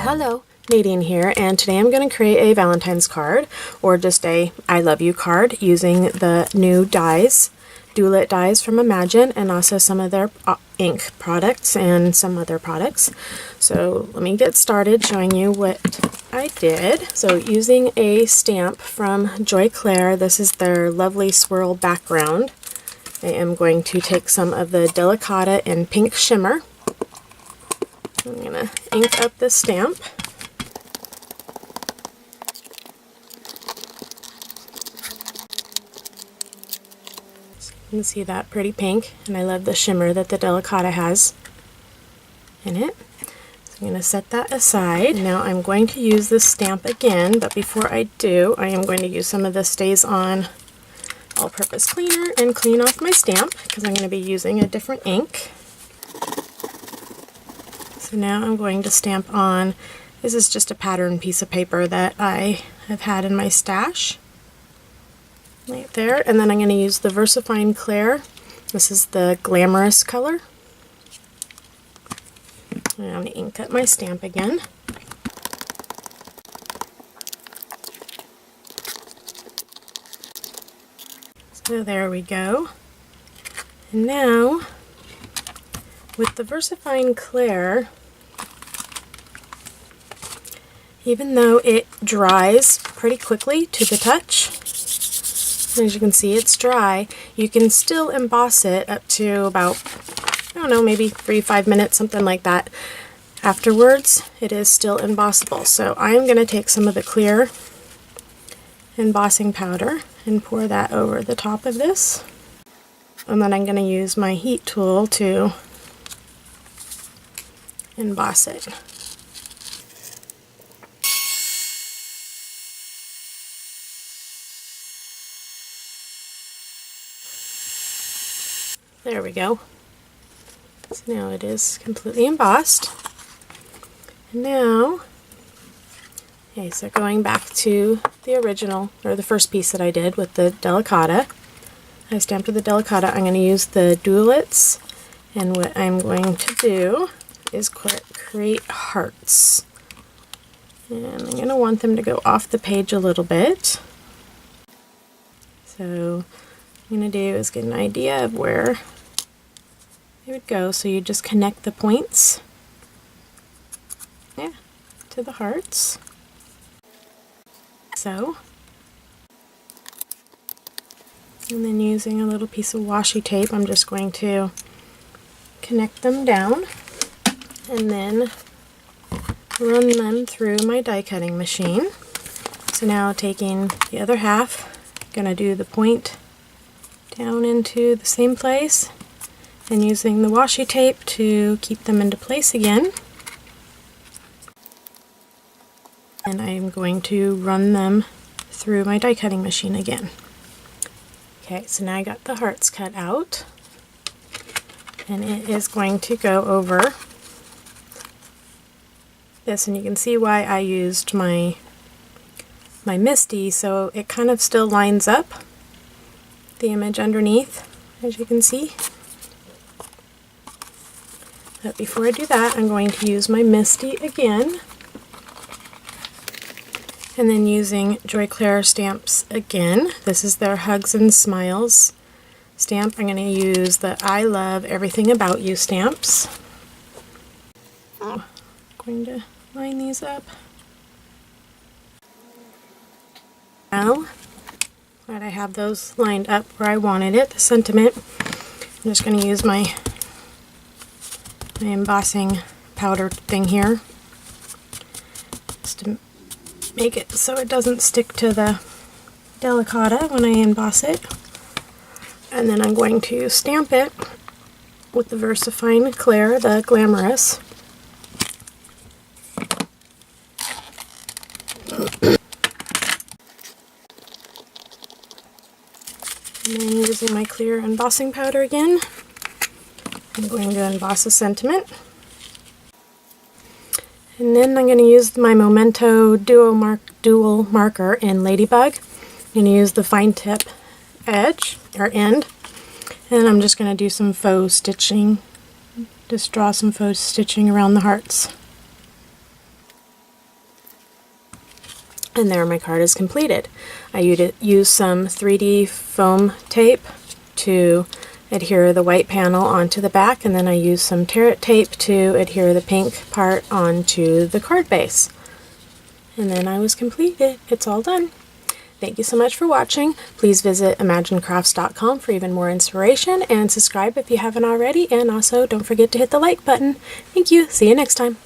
Hello, Nadine here, and today I'm going to create a Valentine's card, or just a I love you card, using the new dies, Dewlet dies from Imagine, and also some of their ink products and some other products. So let me get started showing you what I did. So using a stamp from Joy Claire, this is their lovely swirl background. I am going to take some of the Delicata in Pink Shimmer. I'm going to ink up the stamp. So you can see that pretty pink, and I love the shimmer that the Delicata has in it. So I'm going to set that aside. Now I'm going to use this stamp again, but before I do, I am going to use some of the Stays On all-purpose cleaner and clean off my stamp, because I'm going to be using a different ink. So now I'm going to stamp on, this is just a pattern piece of paper that I have had in my stash, right there, and then I'm going to use the VersaFine Clair. This is the Glamorous color. And I'm going to ink up my stamp again. So there we go. And now, with the VersaFine Clair, even though it dries pretty quickly to the touch, as you can see it's dry, you can still emboss it up to about, I don't know, maybe 3-5 minutes, something like that. Afterwards, it is still embossable. So I'm going to take some of the clear embossing powder and pour that over the top of this. And then I'm going to use my heat tool to emboss it. There we go. So now it is completely embossed. And now, okay, so going back to the original, or the first piece that I did with the Delicata, I stamped with the Delicata. I'm going to use the Dewlets, and what I'm going to do is create hearts. And I'm going to want them to go off the page a little bit. So what I'm going to do is get an idea of where they would go. So you just connect the points, yeah, to the hearts. So, and then using a little piece of washi tape, I'm just going to connect them down and then run them through my die cutting machine. So now taking the other half, I'm going to do the point down into the same place and using the washi tape to keep them into place again. And I'm going to run them through my die cutting machine again. Okay, so now I got the hearts cut out, and it is going to go over this, and you can see why I used my Misty, so it kind of still lines up the image underneath, as you can see. But before I do that, I'm going to use my Misty again, and then using Joy Claire stamps again. This is their Hugs and Smiles stamp. I'm going to use the I Love Everything About You stamps. I'm going to line these up. Now that I have those lined up where I wanted it, the sentiment, I'm just going to use my embossing powder thing here just to make it so it doesn't stick to the Delicata when I emboss it. And then I'm going to stamp it with the VersaFine Clair, the Glamorous. And then using my clear embossing powder again, I'm going to emboss a sentiment. And then I'm going to use my Memento Dual Marker in Ladybug. I'm going to use the fine tip edge, or end, and I'm just going to do some faux stitching, just draw some faux stitching around the hearts. And there my card is completed. I used some 3D foam tape to adhere the white panel onto the back, and then I used some tear tape to adhere the pink part onto the card base. And then I was completed. It's all done. Thank you so much for watching. Please visit imaginecrafts.com for even more inspiration, and subscribe if you haven't already, and also don't forget to hit the like button. Thank you. See you next time.